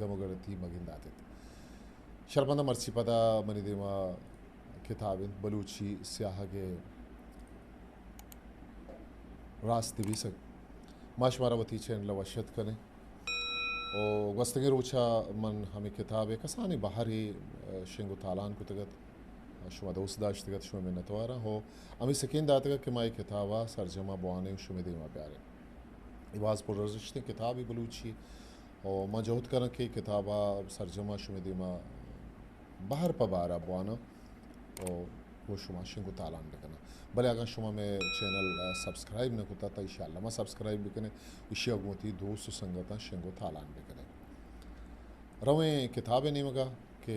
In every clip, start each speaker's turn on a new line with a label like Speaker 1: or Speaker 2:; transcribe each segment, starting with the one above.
Speaker 1: गमगरती मगिन दाते शरपंद mercy पदा money देमा किताबिन बलूची स्याहगे रास्ते भी सक माशमारावती चैन लवशत कने और गस्तगे रोचा मन हमें किताबे कसानी बाहरी शिंगो तालान को तगत शुमा दोस्त दाश्त तगत शुमा में नतवारा हो अमी सकीन दातगा कि माई किताबा सरजमा बुआने शुमे देमा प्यारे इवाज पर रजिश्ते किताबी बलूची और मजहूद करन के किताबा सरजमा शुमे देमा बाहर पबारा बुआना और वो शुमा शिंगो तालान लेकना भले अगर शुमा में चैनल सब्सक्राइब न कुता ता इंशाल्लाह मैं सब्सक्राइब भी कने इशिया गुमती दोस्त संगता शिंगो तालान लेकने रवे किताबें नहीं मगा कि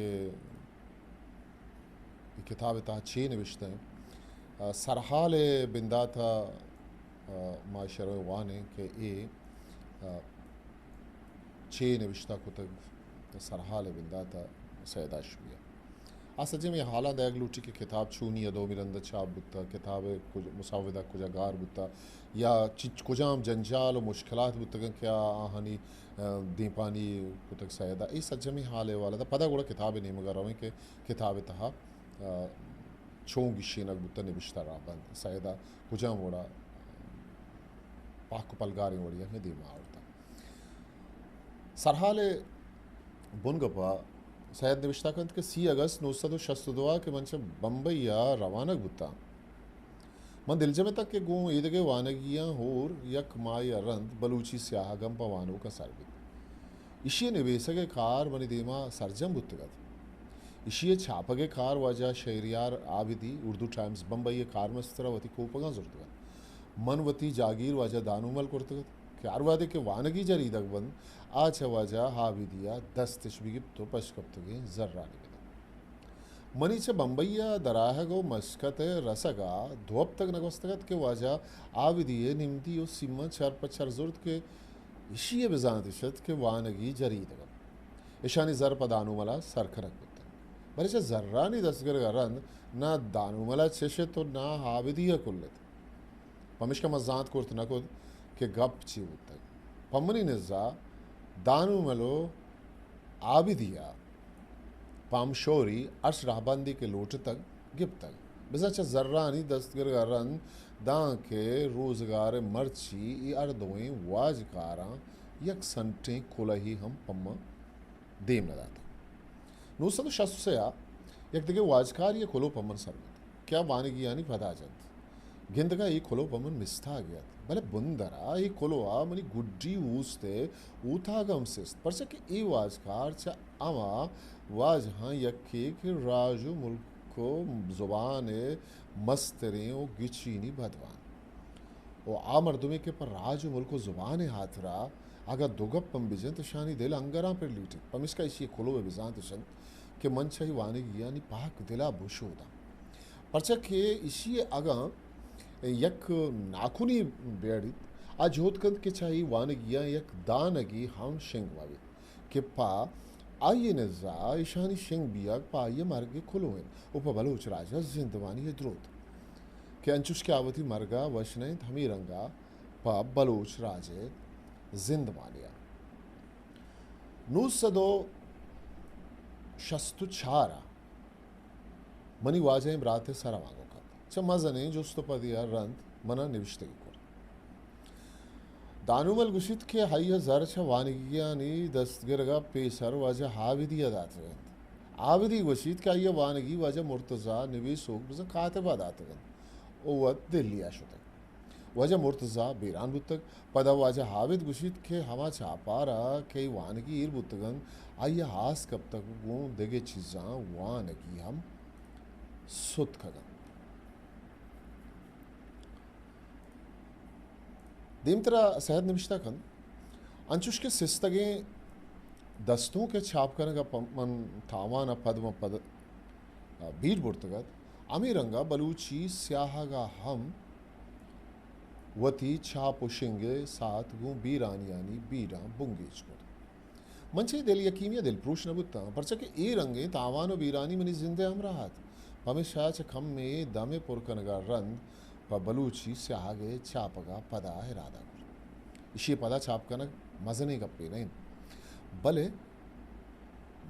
Speaker 1: किताब ता ची नविश्ते हैं सरहाल बिंदा था माशर वाने के ए ची नविश्ता कुतग सरहाल बिंदा था सैदा शुबिया असजे में हाला दैग लूटी की किताब छूनी या दो मिलंद छाप बुत्ता किताब मुसाविदा कुजागार बुत्ता या कुजाम जंजाल और मुश्किलात बुत्तगन क्या आहनी दीपानी कुतक सैदा इस सज्जे में हाले वाला था पता गुड़ा किताबें नहीं मगर रवें के किताबें तहा चोंगी शीनक बुत्ता निबिश्ता राबंद सैदा कुजाम वड़ा पाक पलगारी वड़िया में दीमा आवता सरहाले बुनगपा सैयद निविश्ताकंत के 3 अगस्त 1962 के मंच बम्बई या रवानक बुत्ता मन दिलजमे तक के गो ईदगे वानगियां होर यक माय रंद बलूची स्याह गम पवानो का सरबित इशिये निवेशके कार मनी देमा सरजम बुत्तगत इशिये छापगे कार वजह शहरियार आबिदी उर्दू टाइम्स बम्बई कार मस्तरावती कोपगा जुर्तगत मनवती जागीर वजह दानुमल कुर्तगत क्यारवादे के वानगी जरीदक बंद आज वजह हाविदिया 10 तशबीगिब तो पशकप्तगे जर्रा निगदा मनी चे बम्बईया दराह गो मस्कत रसगा धोप तक नगस्तगत के वजह आविदिये निमती ओ सिम्मा चर पचर जुर्त के इशिये बेजानतिशत के वानगी जरीदक इशानी जर पदानुमला सरखरक बुत्ता बरे चे जर्रानी दसगर गरंद ना दानुमला चेशे तो ना हाविदिया कुल्लत पमिश्का मजात कुर्त नकुद के गप ची बुत्तग पम्मनी निज़ा दानुमलो आबिदिया पामशोरी अर्श राहबंदी के लोट तक गिप तक बिज़ाचा जर्रानी दस्तगर गरन दां के रोजगार मर्ची ई अर्दोएं वाजकारा यक संटें खुलही हम पम्मा देम नदाता नूसद शस्व से आ यक दिगे वाजकार ये खुलो पम्मन सरबत क्या वानगी यानी फदा जंत गिंदगा ई खुलो पमन मिस्था गया भले बुंदरा ई खुलो आ मनी गुड्डी ऊस्ते ऊथागम सिस्त परसे कि ई वाजकार चा आवा वाज हाँ यक्के कि राजू मुल्क को जुबान मस्तरे ओ गिचीनी भदवान ओ आ मर्दुमे के पर राजू मुल्क को जुबान हाथरा अगर दुगप पम बिजन तो शानी दिल अंगरा पर लीटे पमिश्का इसी खुलो वे बिजान तो शन कि मन चाहिए वाने यानी पाक दिला बुशोदा परसे कि इसी अगा यक नाखुनी बेड़ित आज होतकंद के चाहिए वानगिया यक दानगी हम शिंग वावित के पा आइए नजा ईशानी शिंग बिया पा ये मार्गे खुलो हैं उपा बलोच राजा जिंदवानी है द्रोत के अंचुश के आवती मरगा वशने थमी रंगा पा बलोच राजे जिंदवानिया नूस सदो शस्तु छारा मनी वाजे इमराते सरावांगो मजने जोस्तो पदिया रंत मना निविष्ट दानुमल गुशित के हाई जर छ वानगियानी दस्तगरगा पेसर वजह हाविदिया दातगंत आविदी गुशित का ये वानगी वजह मुर्तजा निवेशोक बज कातबा दातगंत ओ वत दिल्लिया शुतक वजह मुर्तजा बीरान बुतक पदा वजह हाविद गुशित के हवा छापारा के वानगी इर बुतगन आइया हास कब तक वो देगे चीजा वानगी हम सुत खगन देमतरा सहद निविश्ता कन अंचुश के सिस्तगे दस्तों के छाप करने का मन थावाना पद्म पद बीर बुर्तगत अमीरंगा बलूची स्याहगा हम वती छापुशिंगे साथ गु बीरानियानी बीरा बुंगेज कर मंचे दिल यकीमिया दिल प्रूश नबुत्ता परचा के ए रंगे तावानो बीरानी मनी जिंदे हम राहत हमेशा च खम में दामे पुरकनगा रंद बलूची स्यागे चापगा पदा इरादा इशी पदा छापकनक मजने गप्पे नहीं बले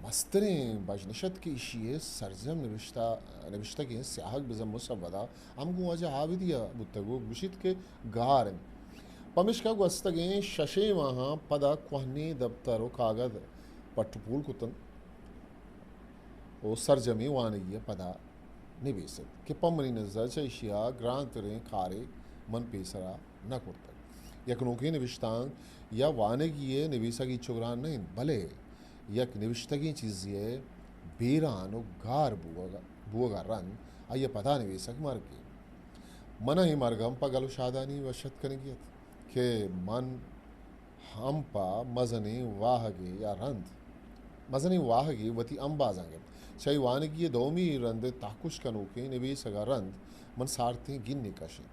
Speaker 1: मस्तरे बजनशत की इशिये सरजम निविष्टा के स्याहक बिजम मुसवदा हमको वजह हाविदिया बुतगो गुशित के गार पमिश्का वस्तगे शशे वहाँ पदा क्वहने दफ्तरो कागद पट्टपूल कुतन ओ सरजमी वानगिय पदा निवेशक के पमनी नजर चैशिया ग्रांतरे खारे मन पेसरा न कुर्तक यकनोके निविष्टांग या वानगिय निवेशकी चुगरान नहीं भले यक निविष्टगी चीज़िए बेरानो गार बुआगा रन आये पता निवेशक मार के मन ही मार्गम पगलु शादानी वशत कनेगियत के मन हम पा मजने वाहगे या रंध मजने वाहगे वती अंबाजांगे चाहे वानगी दोमी रंद ताकुश कनोके निवेशगा रंद मन सारते गिन निकशे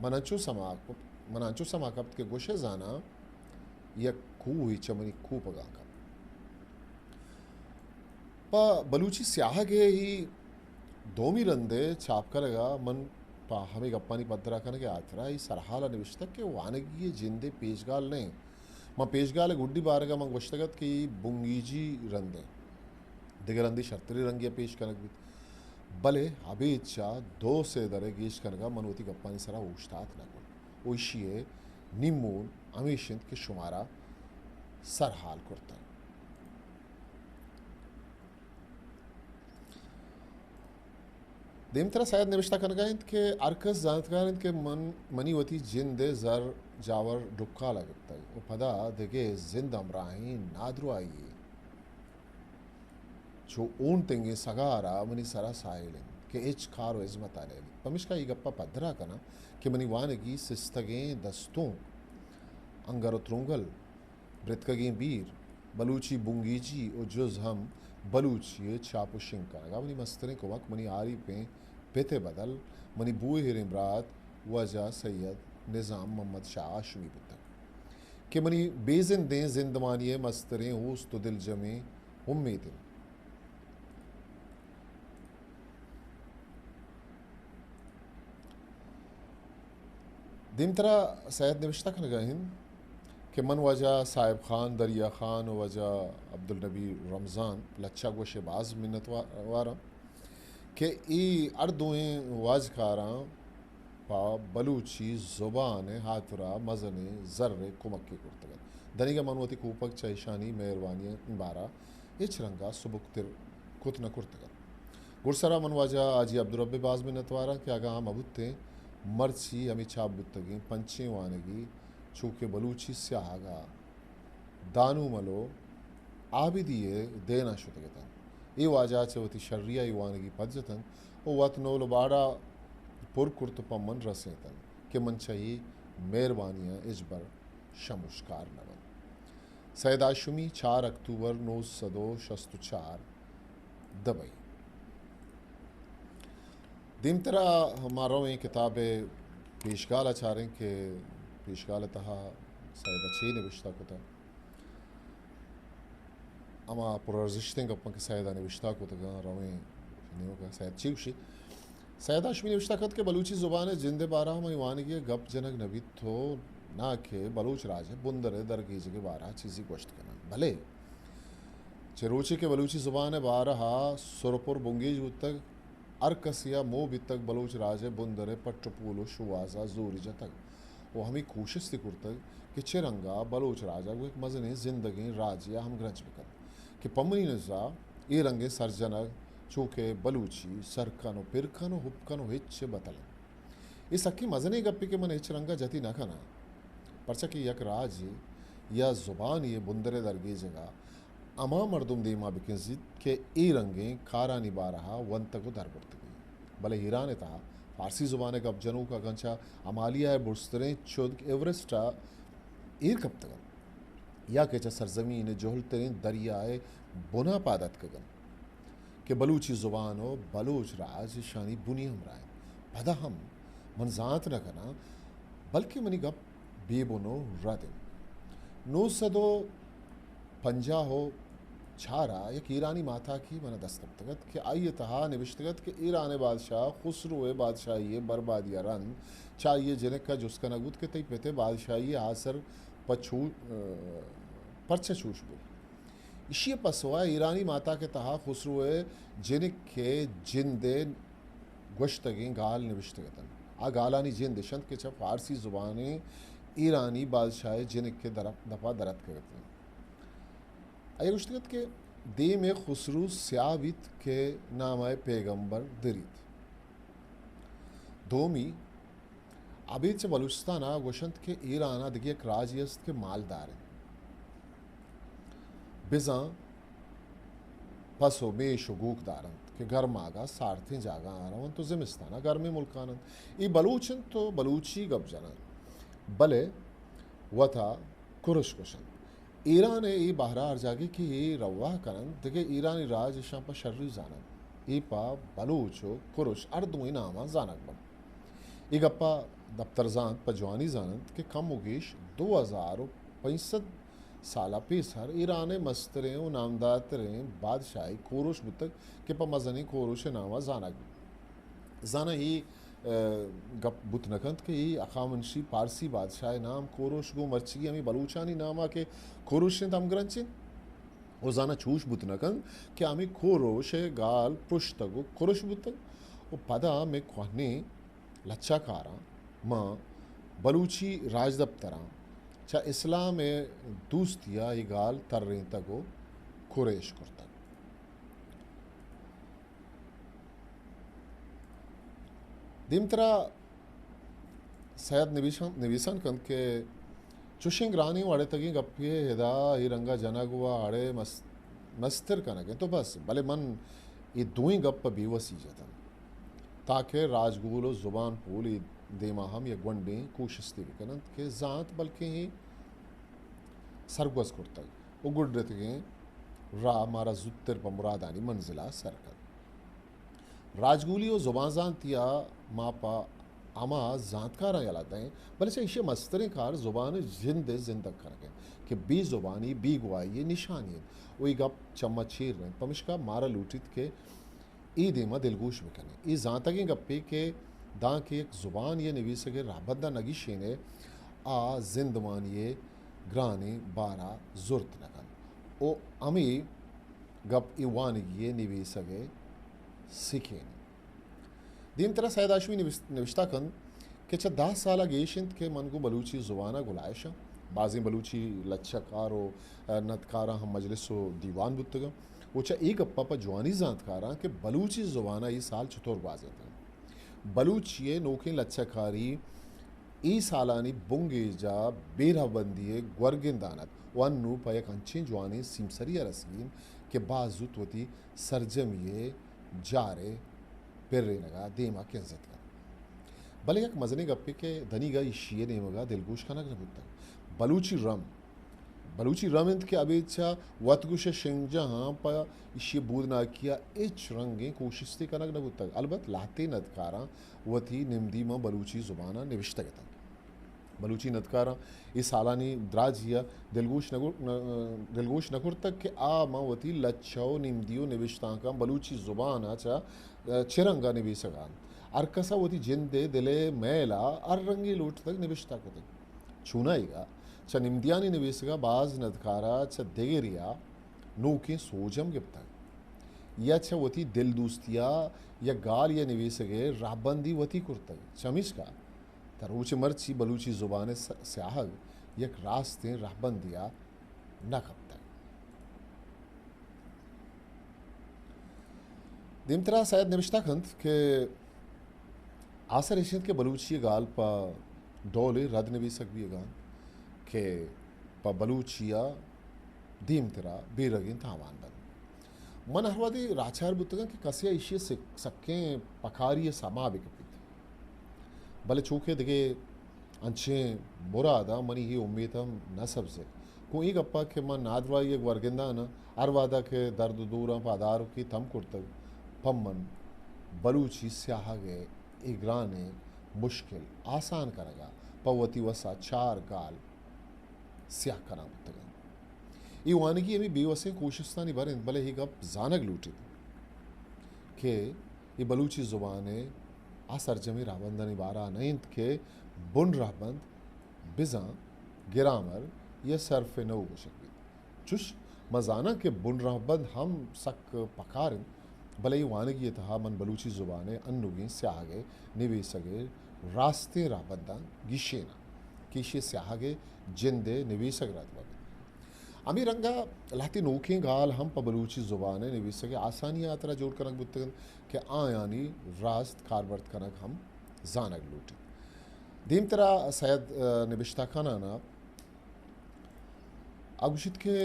Speaker 1: मनंचो समाकप्त के गोशे जाना यक कू ही चमनी कू पगांगा बलूची स्याह गे ही दोमी रंदे छाप करेगा मन पा हमें गप्पानी पद्धरा करने के आतरा ही सरहाला निविष्टक के वानगी जिंदे पेशगाल नहीं मां पेशगाल गुड्डी बारगा मंग वस्तगत की बुंगीजी रंदे दिगरंदी शर्तरी रंगिया पेश कनक भी भले अभी इच्छा दो से दरे गेश कनगा मनोती गप्पानी सरा उष्तात ना को ओशिये निमून अमीशिंत के शुमारा सरहाल करता देम तरह शायद निविष्टा कनगा के अर्कस जानकार के मनी वती जिंदे जर जावर डुक्का लगता है वो पदा देगे जिंद अमराही नादरू आई जो ऊन तेंगे सगारा मनी सरा साइलें के एच खारो इज़्मत आले पमिश्का ये गप्पा पद्धरा कना कि मनी वानगी सिस्तगे दस्तों अंगरो त्रुंगल ब्रितकगे बीर बलूची बुंगीजी और जुज हम बलूची चापो शिंका गावनी मस्तरे को वक्त मनी आरी पे पेते बदल मनी बूए हिरमरात वजह सैयद निज़ाम मोहम्मद शाह आशमी बुतक के मनी बेजिन दें जिंदमानिये मस्तरे ऊस तो दिल जमे उम्मीद दिमतरा सैयद निविष्टा खन गहिन के मन वजह साहिब खान दरिया खान वजह अब्दुल नबी रमज़ान लच्छा गोशे बाज मिन्नत वारा के ई अर्दुएं वाजकारा पा बलूची ज़ुबान हाथरा मजने ज़र्रे कुमक्की कुर्तगन दनिगा मनवती कूपक चैशानी मेहरबानी बारा इच रंगा सुबुक्तिर कुत न कुर्तगन गुरसरा मनवाजा आजी अब्दुल बाज मिन्नत वारा के आगा हम अबुत्ते मर्ची अमी छाप बुत्तगी पंचे वानगी चूँकि बलूची स्यागा दानू मलो आबिदिये देना शुतगतन ये वाजा चवती शर्रिया युवानगी पद्धतन ओ वत नोल बाड़ा पुर कुर्त पमन रसेतन के मन चाहिए मेहरबानियाँ इजबर शमुष्कार नवन सैयद आशुमी 4 अक्टूबर 1964 दबई दिमतरा हमारा में किताब पेशगाल अचारें के पेशगाल तहा सैयद अच्छे निविष्टा को था अमा पुरर्जिश्तें गप्पा के सैयद निविष्टा को था रवें नहीं होगा सैयद चीवशी सैयद आशमी निविष्टा खत के बलूची ज़ुबान जिंदे बारह में वानगी गप जनक नबी तो ना के बलूच राज है बुंदर दरगीज के 12 चीज़ी गोश्त करना भले चरोची के बलूची ज़ुबान बारह सुरपुर बुंगीज तक अरकसिया मो भी तक बलूच राज है बुंदर पट्टपूलो शुवाजा जोरी तक वो हमें कोशिश थी कुर्तक कि चिरंगा बलोच राजा वो एक मजने जिंदगी राजिया हम ग्रंज बिकन कि पमनी नजा ये रंगे सरजनक चूके बलूची सरकनो पिरकनो हुपकनो हिच बतल इस अक्की मजने गप्पी के मन हिच रंगा जति न खाना परचा कि यक राज या जुबान ये बुंदरे दरगे जगह अमा मर्दुम देमा बिकिन जिद के ए रंगे खारा निभा रहा वन तक दर बुर्तगी भले हीरा ने था फारसी ज़ुबान गप जनू का गंचा अमालिया बुरस्तरें चुद एवरेस्टा ईर कब तक या के सरजमीन जोहल तरीन दरियाए बुना पादत कगन के बलूची ज़ुबान हो बलूच राज शानी बुनी हम राय पदा हम मन जात न करना बल्कि मनी गप बेबुनो रादिन नो सदो पंजा हो छारा एक ईरानी माथा की मन दस्तगत के आइए तहा निविष्टगत के ईरान बादशाह खुसरो बादशाही बर्बादिया रन चाहिए जिने का जुस्का नगुत के तई पेते बादशाही आसर पछू परचे छूशबू इशी पसवा ईरानी माता के तहा खुसरो जिनिक के जिंदे गोश्तगी गाल निविष्टगतन आ गालानी जिंद शंत के छ फारसी जुबानी ईरानी बादशाह जिनिक के दफा दरत करते हैं अयुष्तगत के दे में खुसरू स्यावित के नामाय पैगंबर दरीत दोमी अबीत से बलूचिस्तान गोशंत के ईराना दिखे एक राजियस्त के मालदार हैं बिजा पसो मेश गूक दारंत के गर्मागा सारथी जागा आरवन तो जिमिस्ताना गर्मी मुल्कानंद ये बलूचन तो बलूची गब जनन भले वथा कुरुश कुशन ईरान ये बहरा अर्जागी की ये रवा करन दिखे ईरानी राज शाम पर शर्री जानन ये पा बलूचो कुरुश अर्दुई नामा जानक बन ये गप्पा दफ्तर जान पजवानी जानत के कम उगेश 2065 साला पेसर ईरान मस्तरे नामदातरे बादशाही कोरोश बुतक के पा मजनी कोरोश नामा जानक जाना ये गप बुत नकंत के ये अखामनशी पारसी बादशाह नाम कोरोश गो मर्ची हमें बलूचानी नामा के कोरोश ने तम ग्रंचिन ओ जाना छूश बुत नकंत के हमें कोरोश गाल पुष्तगो कोरोश बुतक ओ पदा में कहने लच्चा कारा माँ बलूची राजदप्तरा चा इस्लाम दूस्तिया ये गाल तर्रें तगो कुरेश करता दिमतरा सैयद निवीसन कंद के चुशिंग रानी वाड़े तगी गप्पे हिदा ही रंगा जनागुआ आड़े मस्तिर कनके तो बस भले मन ये दुई गप्प बीवसी जतन ताकि राजगुलो जुबान पूली देमा हम ये गुंडे कोशिश थी कनंत के जात बल्कि ही सरगस करता वो गुड रहते के रा मारा जुत्तर पमुरादानी मंजिला सरकत राजगुली और जुबान जानतिया मापा आमा जानकारा यालाते हैं भले से इसे मस्तरे कार जुबान जिंदे जिंदक करके कि बी जुबानी बी गुआई ये निशानी वही गप चम्मच चीर रहे पमिश्का मारा लूटित के ई देमा दिलगोश बिकने ई जानतगी गप्पे के दां के एक जुबान ये निवीस के राबद्दा नगी शेने आ जिंदमान ये ग्रानी बारा जुर्त नकन ओ अमी गप इवान ये निवीस के सीखे दीन तरह सैयद आशमी निविश्ता कन कि 10 साल गेशिंत के मन को बलूची जुबाना गुलायशा बाजी बलूची लच्छकारो नतकारा हम मजलिसो दीवान बुतगा वचा एक अप्पा पर जवानी जानकारा कि बलूची जुबाना ये साल चतुर बाजे थे बलूचिये नोके लच्छकारी ई सालानी बुंगेजा बेरहबंदिये ग्वर्गिंदानत वन्नू पयक अंचे जवानी सिमसरिया रसगीन के बाजुत होती सरजमिये जारे पेर्रे लगा देमा के इज्जत का भले एक मजने गप्पे के धनीगा इशिये नेमगा दिलगोश खाना बुत्ता बलूची रम इंत के अबेच्छा वतगुश शिंगजा हाँ पा इशिये बूद ना किया इच रंगे कोशिश थी कनक न बुत्ता अलबत लाते नदकारा वती निम्दी मां बलूची जुबाना निविष्ट गता बलूची नदकारा इस सालानी द्राजिया दिलगोश नकुर तक के आ मां वती लच्छो निम्दियो निविष्टा का बलूची जुबान आचा चिरंगा निविसगान अरकसा वती जिंदे दिले मैला अर रंगी लूट तक निविष्टा को छूनाईगा च निम्दियानी निवेसगा बाज नदकारा च देगरिया नूके सोजम गिप्ता या छ वती दिल दूस्तिया या गाल या निवेसगे राबंदी वती कुर्ता चमिश का तरूच मर्ची बलूची जुबान स्याहग यक रास्ते राबंदिया न खपता दिमतरा शायद निविष्टा खंत के आसर एशियन के बलूची गाल पा डोले रद निवेसक भी गान के पा बलूचिया दीमतरा बेरगिन तावान बन मन हरवादी राचार बुतगा कि कसिया इशिय सक्के पखारिय समा बिकपित भले चूखे दिगे अंचे मुरादा मनी ही उम्मीद हम न सबसे को एक अप्पा के मन नादवा ये वर्गिंदा न अरवादा के दर्द दूर पादार की थम कुर्तग पम्मन बलूची स्याह गए इग्राने मुश्किल आसान करेगा पवती वसा चार गाल स्याह करा बुतगा ये वानगी अमी बेवसे कोशिस्तानी बारे भले ही गप जानक लूटी के ये बलूची ज़ुबान आ सरजमी राबंदनी बारा नहीं के बुन राबंद बिजा गिरामर ये सरफ नौ शक्ति चुश मजाना के बुन राबंद हम सक पकार भले ही वानगी तहा मन बलूची ज़ुबान अन्नुगी स्यागे निवेसगे रास्ते राबंदा गिशेना किशे स्यागे जिंदे निवेसक रातवा अमी रंगा लाती नोखे गाल हम पबलूची ज़ुबान निवेसगे आसानी आतरा जोड़ कनक बुतगन के आयानी रास्त कारबर्त कनक हम जानक लूटी दीम तरह सैयद निबिश्ता खाना ना अगुशित के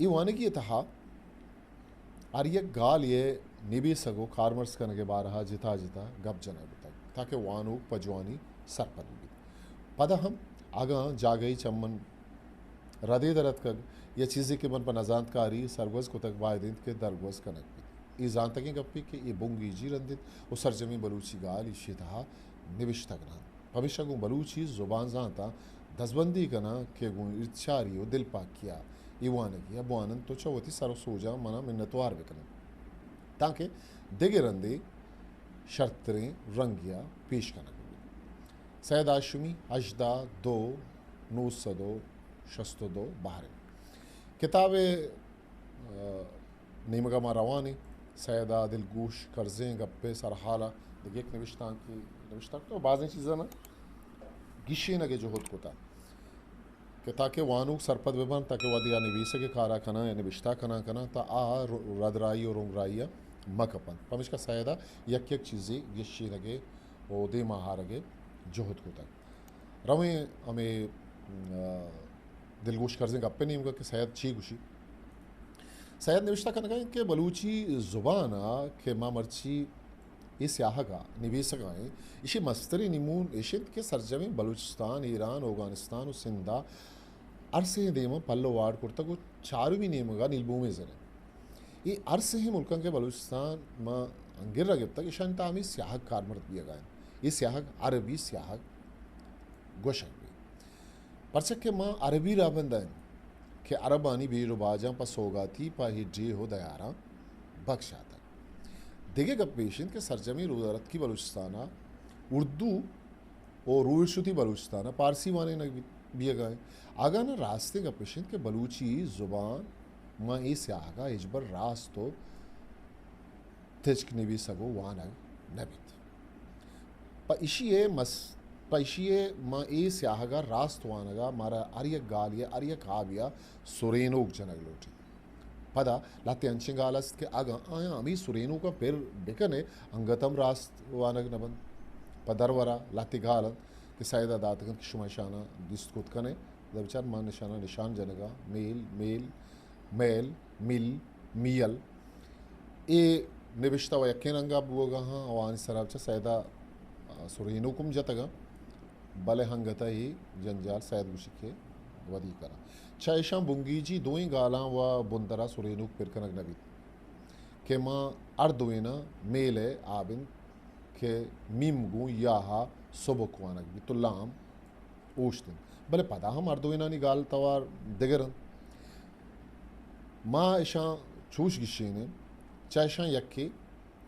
Speaker 1: वानगी तहा और ये गाल ये निबी सगो कारमर्स कन के बारहा जिता जिता गप जना बुता ताकि वानु पजवानी सरपद पदा हम आगा जागई चम्मन रदे दरत कग ये चीज़ें के मन पर नजानतकारी सरगोज को तक वायदिन के दरगोज कनक भी ये जान तक गप्पी के ये बुंगी जी रंदित वो सरजमी बलूची गाल इशी तहा निविश तक ना भविष्य को बलूची ज़ुबान जानता दसबंदी कना के गु इच्छारी हो दिल पाक किया इवान किया बुआनन तो चौथी सर सोजा मना मिन्नतवार बेकन ताकि देगे रंदे शर्तरें रंगिया पेश कनक सैयद आशमी अजदा दो नूसदो शस्तदो बाहर किताब नीमगा रवानी सैदा दिलगोश कर्जें गप्पे सरहाला दिगे निविश्ता की निविश्ता तो बाज़ चीज़ें ना गिशे नगे जो होत कोता कि ताकि वानू सरपद विमान ताकि वदिया निवीस के कारा कना या निविश्ता कना कना ता आ रदराई और रोंगराइया मकपन पमिश का सैदा यक यक चीज़ें गिशे नगे ओ दे महारगे जोहद कोता रवे हमें दिलगोश कर्जें गप्पे नहीं होगा कि सैयद ची गुशी सैयद निविश्ता कनका के बलूची ज़ुबान के माँ मर्ची इस याह का निवेशक आए इसे मस्तरी निमून एशियत के सरजमी बलूचिस्तान ईरान अफगानिस्तान और सिंधा अरसे देम पल्लो वार्ड कुर्ता को चारुवी नेमगा नीलभूमि जरे ये अरसे ही मुल्कन के बलूचिस्तान माँ अंगिर रगिब तक ईशान तामी स्याह कारमर्द दिया गए ये स्याह अरबी स्याह गोशक भी परचक के माँ अरबी राबंदन के अरबानी बीरो बाजा पर सोगाती पर ही जे हो दयारा बख्शाता देगे गप पेशिन के सरजमी रुदरत की बलूचिस्ताना उर्दू और रूशुती बलूचिस्ताना पारसी वाने न बिया गए आगा ना रास्ते गप पेशिन के बलूची ज़ुबान माँ ए स्यागा इजबर रास्तो तिजक निबी सगो वाना नबित पैशिये माँ ए स्याहगा रास्त वानगा मारा अरिय गालिया अरिय काबिया सुरेनोक जनग लोटी पदा लाते अंशिंगालस्त के आगा आया अमी सुरेनु का पेर बेकने अंगतम रास्त वानग नबन पदरवरा लाते गालन के सायदा दातकन की शुमाशाना दिस्तकुत कने दबचार मान निशाना निशान जनगा मेल मेल मेल मिल मियल ए निविष्टा व यकेन अंगा बुगा हाँ वान सराबचा सायदा सुरेनु कुम जतगा बले हंगता ही जंजाल सैद गुशिके वदी करा चायशा बुंगीजी दोई गाला व बुंदरा सुरेनुक पिरकनक नबी के माँ अर्दुना मेले आबिन के मीमगु याहा सोबकुआनक भी तुल्लाम ओश्तिन भले पदा हम अर्दुना नी गाल तवार दिगरन माँ ऐशा छूश गिशीने चायशा यक्के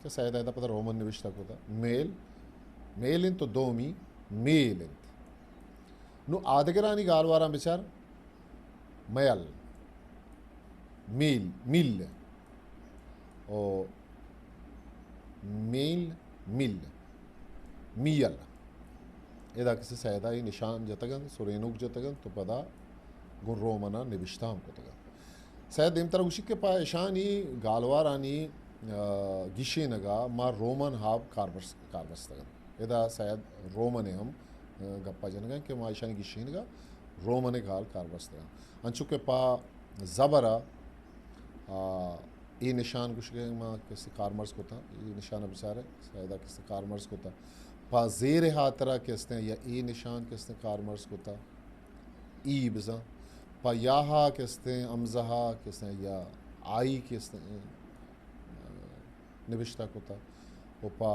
Speaker 1: के सैदा ऐदा पता रोमन निविष्टा को था मेल मेलिन तो दोमी मेलिन नु आदगरानी गालवारा बिचार मयल मील मिल और मेल मिल मियल इदा किसी सैदा ही निशान जतगन सुरेनुक जतगन तो पदा गुण रोमना निविष्टाम को तगन सैद दिम तरह उसी के पा ईशानी गालवारानी गिशे नगा मा रोमन हाब कारबस तगन इदा सैद रोमन हम गप्पा जनगा कि मा ईशानी गिशे नगा रोमने गाल कारबस तगन अंचु के पा ज़बरा ये निशान कुछ के माँ किसी कारमर्स को था ये निशान बेचारे शायद किसी कारमर्स को था पा ज़ेर हातरा किसने या ये निशान किसने कारमर्स को था ई बिज़ा पा याहा किसने अमज़हा किसने या आई किसने निविष्टा को था वो पा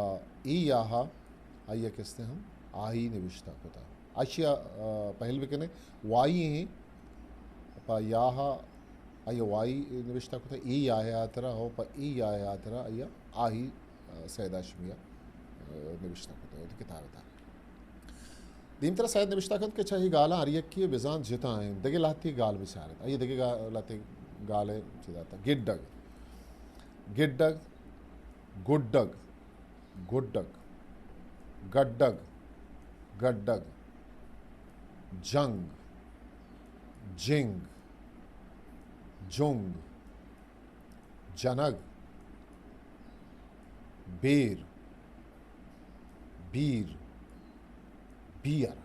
Speaker 1: ई याहा आइया किसने हम आई निविष्टा को था आशिया पहल बिकने वाई हैं पा याहा अय वाई निविष्टा को था ई आया तरा हो पा ई आया तरा अय आही सैदाशमिया निविष्टा को था किताब था दीम तरह सैद निविष्टा के चाहे गाला अरियक की बिजान जिता हैं दगे लाती गाल बिचारत अय दगे लाते गाले चिदाता गिड्डग गिड्डग गुड्डग गुड्डग गड्डग गड्डग जंग जिंग जुंग जनग बेर बीर बियर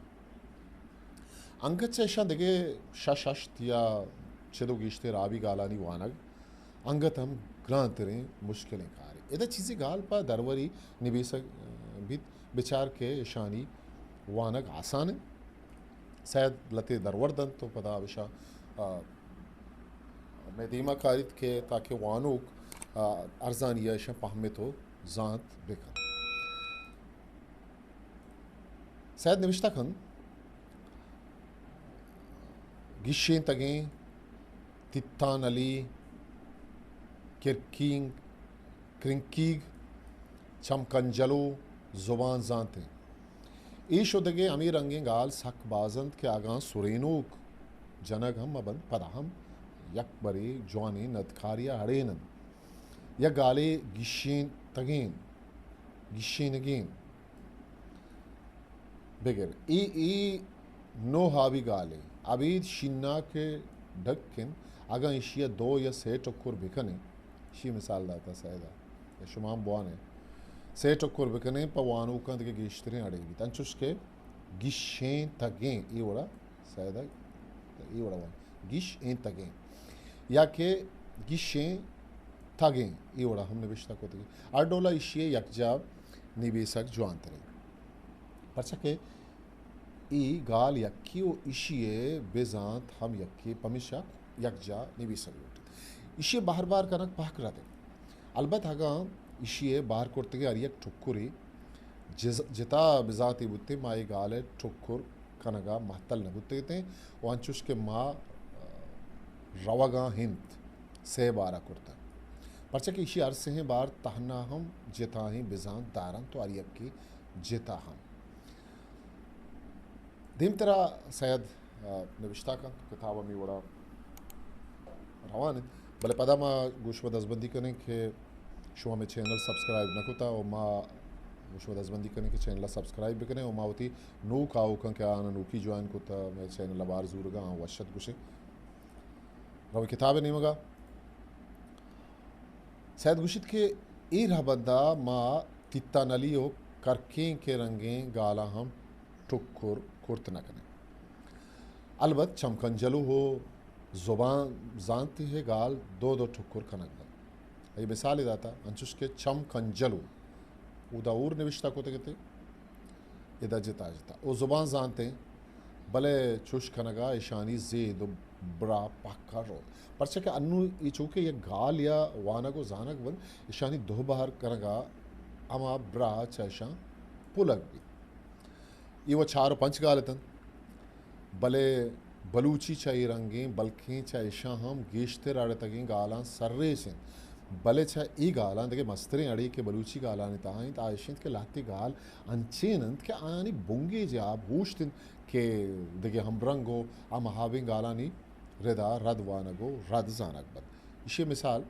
Speaker 1: अंगत देगे शशस्त या चलो गिश्ते रावी गालानी वानग अंगत हम ग्रांतरे मुश्किलें कारी इधर चीज़ें गाल पा दरवरी निवेशक भी विचार के शानी वानग आसान है शायद लते दरवर्दन तो पदा विशा मैं दीमा कारित के ताकि वानुक अर्जानिया शा पहमे तो जात बेकर शायद निविष्टा खन गिशें तगें तित्तान अली किरकिंग क्रिंकीग चमकंजलो जुबान जानते ईशो दगे अमीर अंगें गाल सक बाजंत के आगां सुरेनोक जनग हम अबन पदाहम यक बरे जवानी नदखारिया हड़ेनन या गाले गिशें तगें गिशें नगें बेगर ई नो हावी गाले अबीद शिन्ना के ढक्किन अगर इशिया दो या से टक्कर बिकने शी मिसाल दाता सैदा या शुमाम बुआने से टक्कर बिकने पवानों का दिखे गिश्तरे अड़ेगी तंचुश के गिशें तगें ये वड़ा सैदा ये वड़ा वन गिशें तगें या के गिशें तगें ये वड़ा हमने विश्ता को तगे आडोला इशिये यकजाब निवेशक जुआंतरे परचा के ई गाल यक्की ओ इशिये बेजांत हम यक्की पमिशा यकजा निवेशक लोट इशिये बाहर बार कनक पाक राते अलबत हगा इशिये बाहर करते के अरियक ठुक्कुरी जिता बिजाती बुत्ते माई गाले ठुक्कुर कनगा महतल न बुत्ते ते वांचुश के माँ रवागा हिंद से बारा करता परचा के इशी अर्से हैं बार तहना हम जिता ही बिजांत दारन तो अरियक की जिता हम दीम तरह शायद निविष्टा का किताब में बड़ा रवान है भले पदा माँ गुशवा दसबंदी करने के शुआ में चैनल सब्सक्राइब न होता और माँ गुशवा दसबंदी करने के चैनल सब्सक्राइब भी करें और माँ होती नू काऊ का क्या आना नूकी ज्वाइन कोता मैं चैनल बार जूरगा हाँ वशत गुशे रव किताब नहीं मगा शायद गुशित के ए रहा बंदा माँ तित्ता नली हो करके के रंगें गाला हम ठुक्कुर कुर्त न करें अलबत् चमकंजलू हो जुबान जानती है गाल दो दो ठुक्कुर कनक ये मिसाल दाता अंशुष के चमकंजलू उदाऊर निविष्टा को कहते इदा जिता जिता वो जुबान जानते भले चुश कनगा ईशानी जेद बड़ा पक्का रो परचे के अन्नू ये चूके ये गाल या वानगो जानक बन ईशानी दो बाहर कनगा अमा ब्रा चैशा पुलक भी ये वो चार पंच गालतन भले बलूची चाहे रंगें बल्कि चाहे शाहम गेश्ते राड़े तगें गालां सर्रे से भले चाहे ई गालां देखे मस्तरे अड़ी के बलूची गालां ने ताहीं तायशिंत के लाती गाल अंचेनंत के आनी बुंगे जे आप हूश्तिन के देखे हम रंगो हम हाविंग गालानी रेदा रद वानगो रद जानक बद इसे मिसाल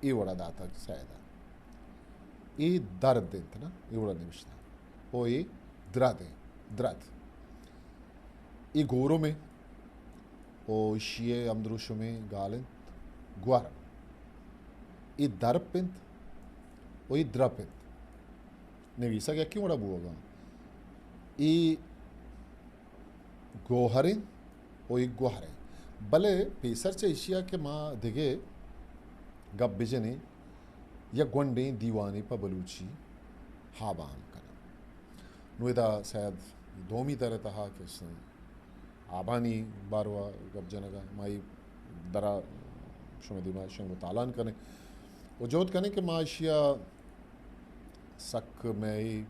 Speaker 1: ये बड़ा दाता शायद ये दर्द देंत ना ये बड़ा निमिषता ओ ये द्रादे द्राद ये गोरो में ओ शिये अमद्रुशो में गालेंत ग्वार ये दरपिंत ओ ये द्रपिंत नेवीसा क्या क्यों बड़ा बुआगा ये गोहरिन ओ ये गोहरे भले पेसर चे एशिया के माँ दिगे गब बिजने या गुंडे दीवाने पर बलूची हाबान नुदा शायद दोमी तरह तहा के आबानी बारवा गब जनगा माई दरा शुमदिमा शंगो तालान कने वो जोत कने के माशिया सक में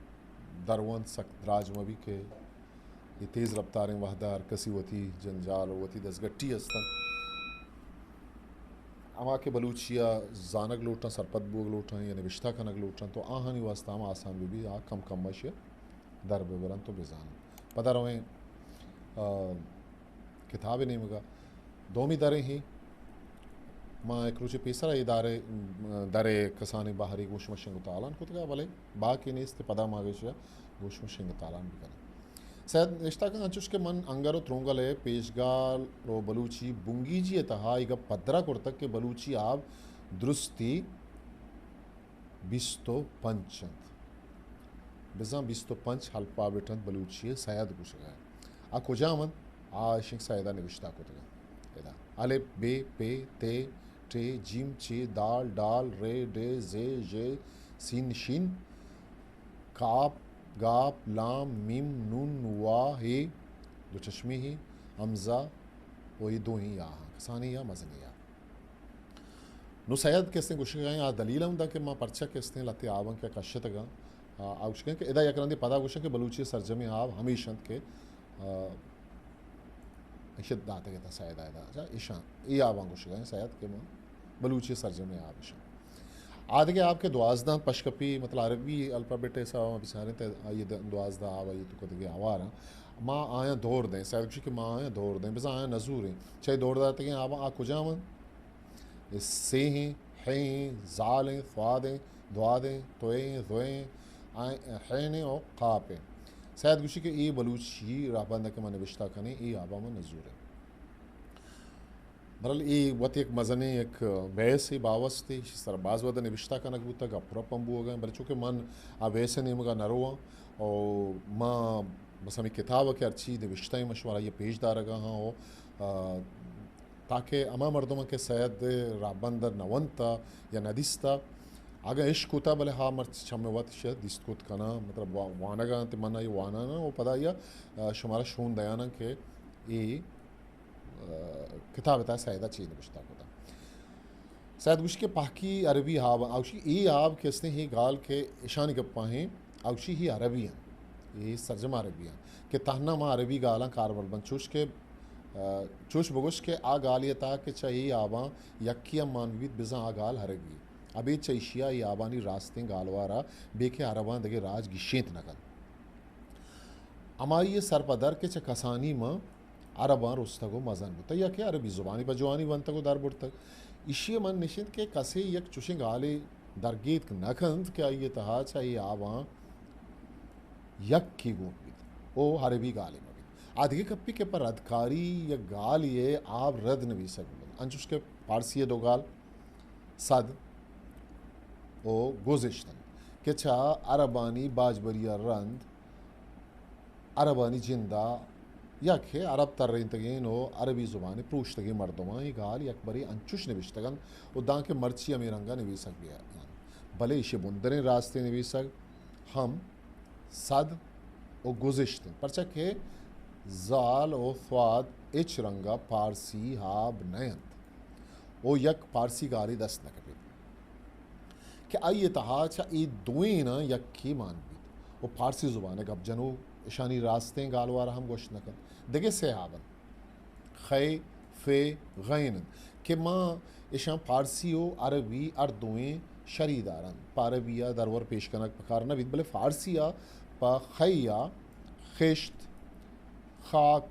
Speaker 1: दरवन सक द्राज मवी के ये तेज़ रफ्तारें वहदार कसी वती जंजाल वती दसगट्टी हस्तन अमा के बलूचिया जानक लोटा सरपत बोग लोटा या नविश्ता खनक लोटा तो आहानी वास्ता आसान भी आ कम कम मश दर बेबरन तो बेजान पता रवें किताब नहीं मगा दोमी दरें ही माँ एक रुचि पेसरा इदारे दरे कसानी बाहरी गोशम शिंग तालान कुतगा भले बाकी नहीं इस्ते पदा मागेश गोशम शिंग तालान भी करें शायद रिश्ता का अंचुश के मन अंगारो त्रोंगले पेशगाल रो बलूची बुंगी जी तहा इग पद्रा कुर्तक के बलूची आप दुरुस्ती बिस्तो पंचंत बिजा बिस्तो पंच हल्पा बेटन बलूची शायद कुछ गया आ कुजामन आ शिंग शायदा निविष्टा कुतगा इदा अले बे पे ते टे जिम चे दाल डाल रे डे जे जे सीन शीन काप गाप लाम मीम नून वा हे दो चश्मी ही हमजा वही दो ही यहाँ कसानी या मजनी या नु सैयद कैसे कुछ गए आ दलील हम कि माँ पर्चा कैसे लाते आवन के कश्यत गा आउश के इदा यकरंदी पता कुछ के बलूची सरजमी आव हमेशा के इशद दाते के सैयद आयदा अच्छा ईशा ये आवन कुछ गए सैयद के माँ बलूची सरजमी आव ईशा आदि के आपके दुआजदा पशकपी मतलब अरबी अल्फ़ाबेट ऐसा बेचारे ते ये दुआजदा आवा ये तो कदे आवार माँ आया दौड़ दें शायद कुछ कि माँ आया दौड़ दें बस आया नजूर हैं चाहे दौड़ दाते हैं आवा आ कुजावन से हैं जालें ख्वादें दुआदें तोएं जोएं आए हैने और कापें शायद कुछ कि ये बलूची राबंदा के मन विश्ता कने ये आवा में नजूर है बरल ये वत एक मजने एक वैस ही बावस थी सरबाज वद निविश्ता का नकबूता का पूरा पंबू हो गए बल चूँकि मन आ वैसे नहीं मगा नरोआ और माँ बस हमें किताब के अच्छी निविश्ता ही मशवरा ये पेशदार रहा हाँ हो ताकि अमा मर्दों के सैद राबंदर नवंता या नदिस्ता आगे इश्क होता भले हाँ मर्द छमे वत शायद दिस्तकुत कना मतलब वानगा ते मना ये वाना ना वो पता या शुमारा शून दयाना के ये किताब था सैदा चीज़ निविश्ता को था शायद उसके पाकी अरबी हाब आउशी ये आब किसने ही गाल के ईशानी गप्पा हैं आउशी ही अरबी हैं ये सरजमा अरबी हैं कि तहना माँ अरबी गाला कारबल बन चुश बगुश के आ गाल ये था कि चाहिए आबा यक्किया मानवीत बिजा आ गाल हरगी अभी चैशिया ये आबानी रास्ते गालवारा बेके अरबान दगे राज गिशेत नकल अमारी ये सरपदर के कसानी माँ अरबान रुस्तगो मजन बुता या क्या अरबी ज़ुबानी बजवानी बनतगो दर बुरतक इशी मन निशिंद के कसे यक चुशिंग आले दरगीत नखंद क्या ये तहा चाहिए आवा यक की गोपित ओ अरबी गाले में आधे कप्पी के पर अधकारी या गाल ये आप रद नवी सकते अंचुश के पारसी दो गाल सद ओ गुज़िश्तन के छा अरबानी बाजबरिया रंद अरबानी जिंदा यक है अरब तर्रीन तगीन हो अरबी ज़ुबानी प्रूश तगी मर्दमा ये गाल यक बरी अंचुश निविश्तगन उदा के मर्ची अमीरंगा निवीसक भी भले इशे बुंदरे रास्ते निवीसक हम सद ओ गुज़िश्तन परचा के जाल ओ ख्वाद इच रंगा पारसी हाब नयंत ओ यक पारसी गाली दस न कभी कि आइए तहा अच्छा ये दुई ना यक की मान भी वो पारसी ज़ुबान है गब जनो ईशानी रास्ते गालवार हम गोश नकल देखे से हाबन खे फे गैन कि माँ ईशा फारसी हो अरबी अर्दुएँ शरीदारन पारबिया दरवर पेश कनक पकार नवीद भले फारसिया पा खैया खिश्त खाक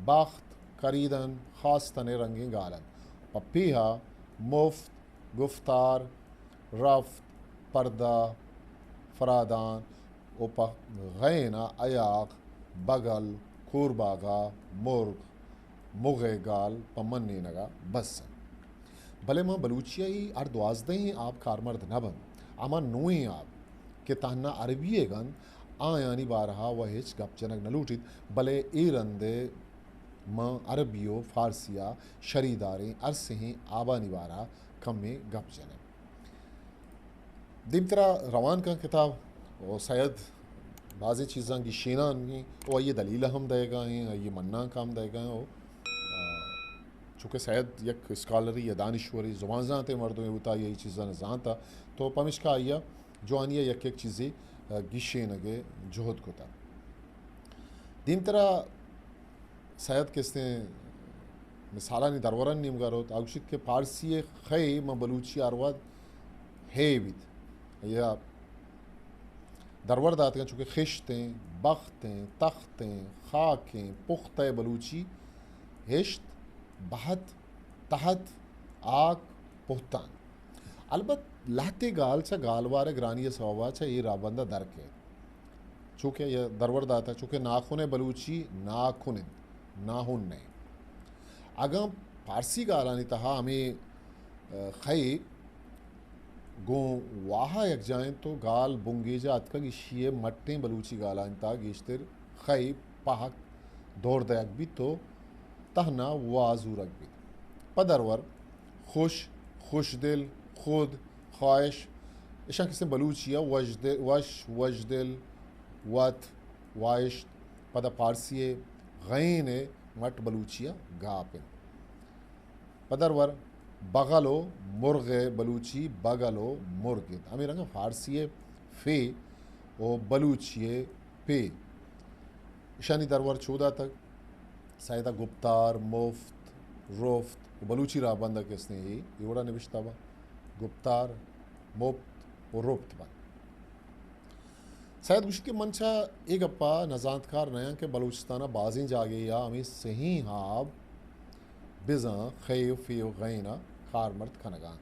Speaker 1: बाख्त करीदन खास तने रंगे गालन पपीहा मुफ्त गुफ्तार रफ्त पर्दा फरादान ओप गैना अयाक बगल खूरबागा मुर्ग मुगे गाल पमन्नी नगा बस भले माँ बलूचिया ही अर्दवाजदे ही आप कारमर्द न बन आमा नोई आप के तहना अरबी गन आयानी बारहा वहिच गपचनक न लूटित भले ए रंदे माँ अरबियो फारसिया शरीदारें अरसे ही आबानी बारहा कम में गपचने दिम तरह रवान का किताब और शायद बाज़ी चीज़ां की शीना नहीं और ये दलील हम देगा हैं ये मन्ना काम देगा हैं चूँकि शायद यक स्कॉलरी या दानिश्वरी ज़ुबान जानते मर्दों में होता यही चीज़ां न जानता तो पमिश का आया जो आनिया यक एक चीज़ें गिशे नगे जोहद को था दीम तरह शायद किसने मिसालानी दरवरन निमगारोत आगशित के फारसी खै म बलूची आरवाद है बिद या दरवर दाते चूँकि खिश्तें बख्तें तख्तें खाकें पुख्त बलूची हिश्त बहत तहत आक पुख्तान अलबत् लाते गाल चा गालवार ग्रानी सवा चा ये राबंदा दर के चूँकि यह दरवर दाता चूँकि नाखुन बलूची नाखुन नाहुन ने अगम फारसी गालानी तहा हमें खई गो वाहा यक जाएं तो गाल बुंगीजा अतका गिशिये मट्टे बलूची गालान ता गिश्तर खई पहक दौड़ दयक भी तो तहना वाजू रख भी पदरवर खुश खुश दिल खुद ख्वाहिश इशा किसने बलूचिया वश दिल वत वाइश पदा पारसी गैन मट बलूचिया गापिन पदरवर बगलो मुर्गे बलूची बगलो मुर्गे अमी रंग फारसी फे ओ बलूचिए पे ईशानी दरवर चौदह तक सायदा गुप्तार मुफ्त रोफ्त बलूची राबंदा किसने ये एवढा निविष्टावा गुप्तार मुफ्त और रोफ्त बा शायद उसके मंचा एक अप्पा नजातकार नया के बलूचिस्ताना बाजी जागे या हमें सही हाब बिजा खैव फेव गैना खार मर्द खनगान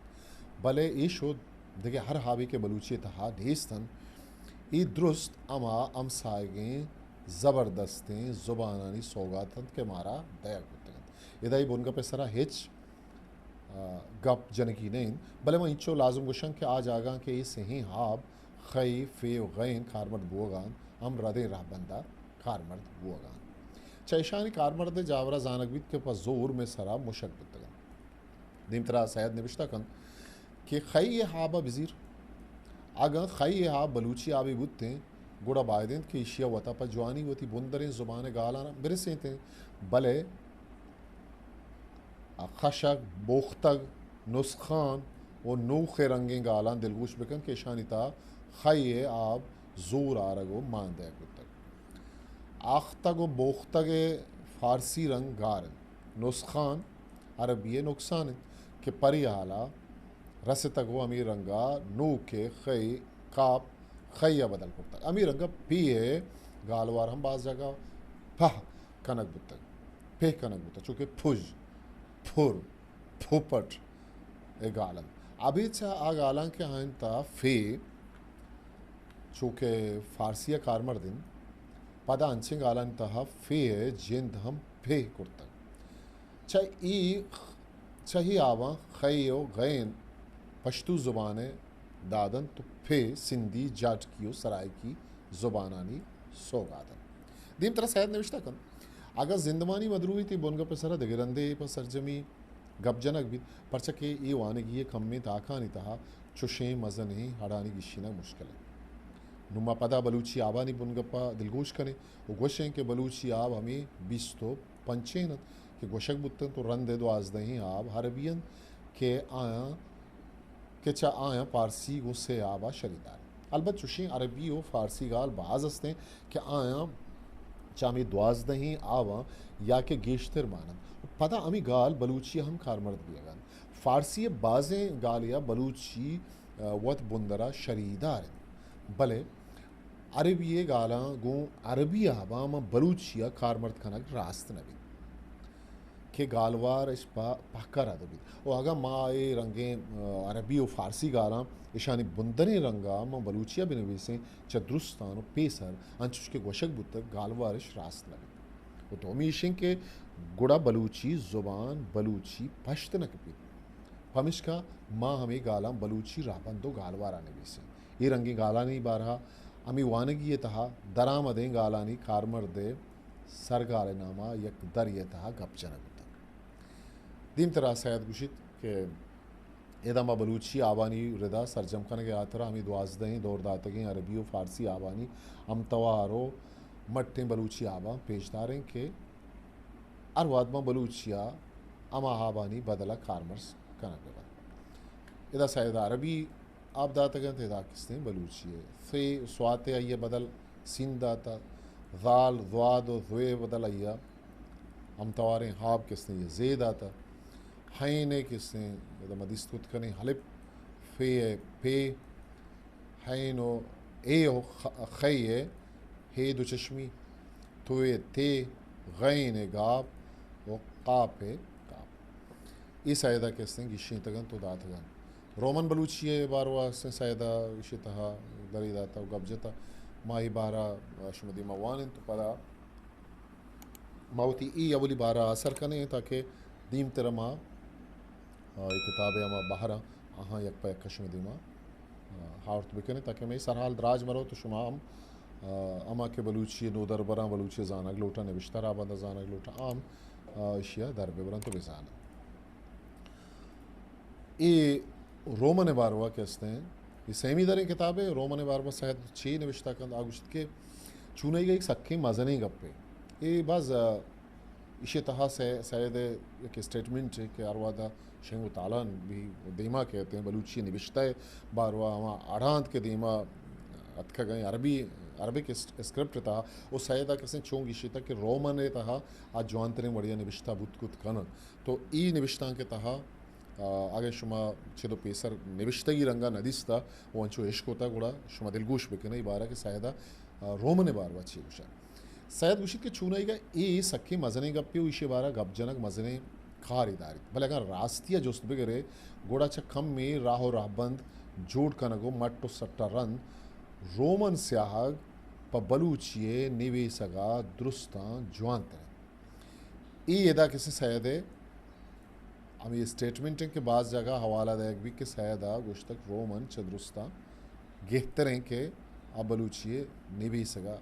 Speaker 1: भले ये शो देखिए हर हावी के बलूची तहा ढेस्तन ये दुरुस्त अमा अम सायगे ज़बरदस्तें ज़ुबानानी सौगातन के मारा दया होते हैं इधर बुनका पे सरा हिच गप जनकी नहीं भले मैं इच्छो लाजुम गुशन के आज आगा के ये सही हाब खई फेव गैन खारमर्द बुआगान हम रदे राहबंदा खारमर्द बुआगान चैशानी कारमर्द जावरा जानकबित के पास जोर में सरा मुशक बुतगन दीम तरह सैयद निविश्ता कन कि खई हाबा बिजीर आगा खई हाब बलूची आबी बुतते गुड़ा बायदें कि इशिया वता पर जवानी वती बुंदरें ज़ुबान गालाना बिरसे थे भले खशक बोख्तग नुस्खान वो नूखे रंगे गालान दिलगुश बिकन के शानिता खई आब जोर आरगो मान दे तक आख्तग व बोख्तग फारसी रंग गारन नुस्खान अरबी नुकसान के परी हाला रस तक वो अमीर रंगा नू के खई काप खैया बदल पड़ता अमीर रंगा पिए गालवार हम बाज जगह फह कनक बुतक फे कनक बुतक चूँकि फुज फुर फुपट ए गालन अभी चा आ गालन के आइन ता फे चूँकि फारसिया कारमर दिन पदा अंचे गालन तहा फे जिंद हम फे कुर्ता चाही आवा खैयो गैन पश्तू ज़ुबान दादन तो फे सिंधी जाटकियो सराय की ज़ुबानानी सौगादन दीम तरह सैद नविश्ता कन अगर जिंदमानी मदरूई थी बोनगा पे सरा दगिरंदे पर सरजमी गपजनक भी परचके ये वाने की ये कम में ताका नहीं तहा चुशे मज़ा नहीं हड़ानी गिशीना मुश्किल है नुमा पदा बलूची आबा नहीं बुनगप्पा दिलगोश करें वो गोशें के बलूची आब हमें बीस तो पंचे न कि गोशक बुतन तो रन दे दो आज दही आब हरबियन के आया के चा आया फारसी गुस्से आबा शरीदार अलबत् चुशी अरबी हो फारसी गाल बाज हस्ते कि आया चामी द्वाज दही आवा या के गेश्तर मानन पता अमी गाल बलूची हम कारमर्द भी अगन फारसी बाजें गाल या बलूची वत बुंदरा शरीदार भले अरबी गाला गो अरबी आबा म बलूचिया कारमर्द खनक रास्त नबी के गालवार इस पक्का रहा भी और अगर माँ ये रंगे अरबी और फारसी गाला ईशानी बुंदने रंगा माँ बलूचिया भी नबी से चदरुस्तान और पेसर अंचुश के गोशक बुतक गालवार इस रास्त लगे वो तो मीशिंग के गुड़ा बलूची ज़ुबान बलूची पश्त न कपी हमिश का माँ हमें गाला बलूची राबन दो गालवार आने भी से ये रंगी गाला नहीं बारहा अमी वानगी ये तहा दरामदें गालानी कारमर दे सरगाल नामा यक दर ये तहा गपचनक दीम तरह सैद गुशित के एदामा बलूची आबानी रदा सरजम खान के आतरा हमें द्वाजदहीं दौर दातगें अरबी और फारसी आबानी हम तवारो मट्टे बलूची आबा पेशदारें के अरवादमा बलूचिया अमा आबानी बदला कारमर्स कनक बद इदा सैद अरबी आप दातगें तेदा किसने बलूची है फे स्वाते आइए बदल सिंध दाता ज़ाल ज़्वाद ज़ुए बदलैया हम तवारे हाब किसने ये ज़ेद आता हैने किसने ये मदिस्तुत कने हलिप फे पे हैनो ए हो खैये हे दो चश्मी तुए ते गैन गाब वो कापे काप इस आयदा किसने गिशी तगन तो दातगन रोमन बलूचिये बारवा से सायदा इशितहा दरीदाता गबजता माही बारा शुमदी मवान तो पदा मावती ई अवली बारा असर कने ताकि दीम तरमा ये किताबें अमा बाहर हाँ यक पे कश्मीरी मा हार्ट बिकने ताकि मैं सरहाल दराज मरो तो शुमा हम अमा के बलूची नोदर बरा बलूची जाना लोटा ने बिश्तरा बंदा जाना लोटा आम इशिया दर बेबरन तो बेजाना ये रोमन बारवा कहते हैं ये सेमी दरें किताबें रोमन बारवा शायद छः निविश्ता कंद आगुश्त के चुने गई सक्की मजनी गप्पे ये बाज इशे तहा से शायद एक स्टेटमेंट है कि अरवादा शेंगु तालन भी दीमा कहते हैं बलूची निविश्ता बारवा हमा आढ़ांत के दीमा अतका गए अरबिक स्क्रिप्ट था वो शायद कैसे चोंग इशे तक कि रोमन तहा आज जवानतरे बढ़िया निविश्ता बुतकुत कन तो ई निविश्ता के तहा आगे शुमा छेदो पेसर निविष्टगी रंगा नदिस्ता वो अंचो इश्क होता गुड़ा शुमा दिलगोश बेकने ही बारा के शायदा रोमने बार वाची गुशा शायद गुशित के चुनाई का ए सख्खी मजने गप्पे इशे बारा गपजनक मजने खारिदारी भले अगर रास्तिया जोस्त बेगरे गोड़ा कम में राहो राहबंद जोड़ कनगो मट्टो सट्टा रन रोमन स्याहग प बलूचिये निवेसगा दुरुस्ता जुआंतरे ई यदा किसी शायद हम ये स्टेटमेंट के बाद जगह हवाला देख भी कि शायदा गुश्तक रोमन चदरुस्ता गेहतरें के अबलूचिए निभी सगा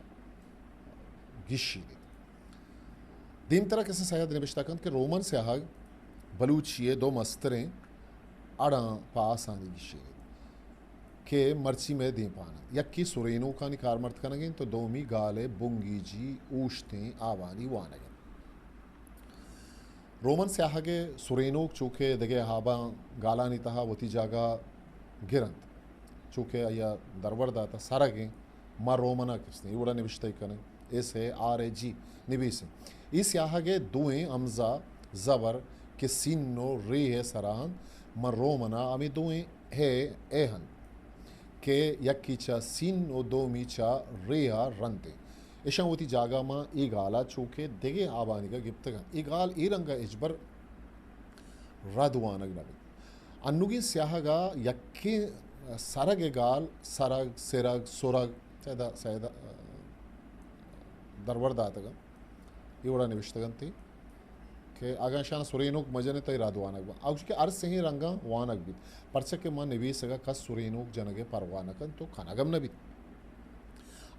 Speaker 1: गिशी दे दीम तरह कैसे शायद निबिश्ताकंद के रोमन से आग बलूचिए दो मस्तरें अड़ा पासानी गिशी दे के मर्ची में दे पाना यक्की सुरेनों का निकार मर्द करेंगे तो दोमी गाले बुंगी जी ऊश्तें आवानी वानगे रोमन से आगे सुरेनोक चूके दगे हाबा गालानी तहा वती जागा गिरंत चूके या दरवर दाता सारा गे मा रोमना किसने इवड़ा निविष्ट कने ऐसे आर ए जी निविसे इस यागे दुएं अमजा जबर के सिन्नो रे है सराहन मा रोमना अमी दुएं है एहन के यकीचा सिन्नो दो मीचा रेहा रंते यशावती जागा मा गाला चूके देगे आबानी का गिप्तगा गाल ई रंगा इजबर रादवानग नबी अन्नुगी स्याहगा यक्के सरग गाल सरग सिरग सुरग सैदा दरवर दातगा इवड़ा निविष्टगंती के आगाशान सुरेनोक मजने तय रादवानग बा आउश के अर्थ से ही रंगा वानग भी परचक के मा निवीसगा कस सुरेनोक जनगे परवानकन तो खानागम नबी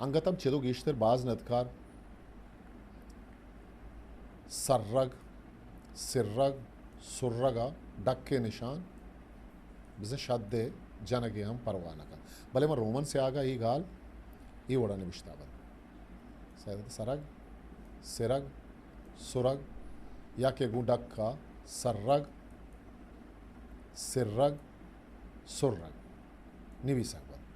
Speaker 1: अंगतम चेदो गेश्तर बाज नदकार सर्रग सिर्रग सुर्रगा डक के निशान बिज़ शद्दे जनगे हम परवाना का भले मैं रोमन से आगा ही गाल ये वड़ा निविष्टा बन सरग सिरग सुरग या के गुडक का सर्रग सिर्रग सुर्रग निविसक बन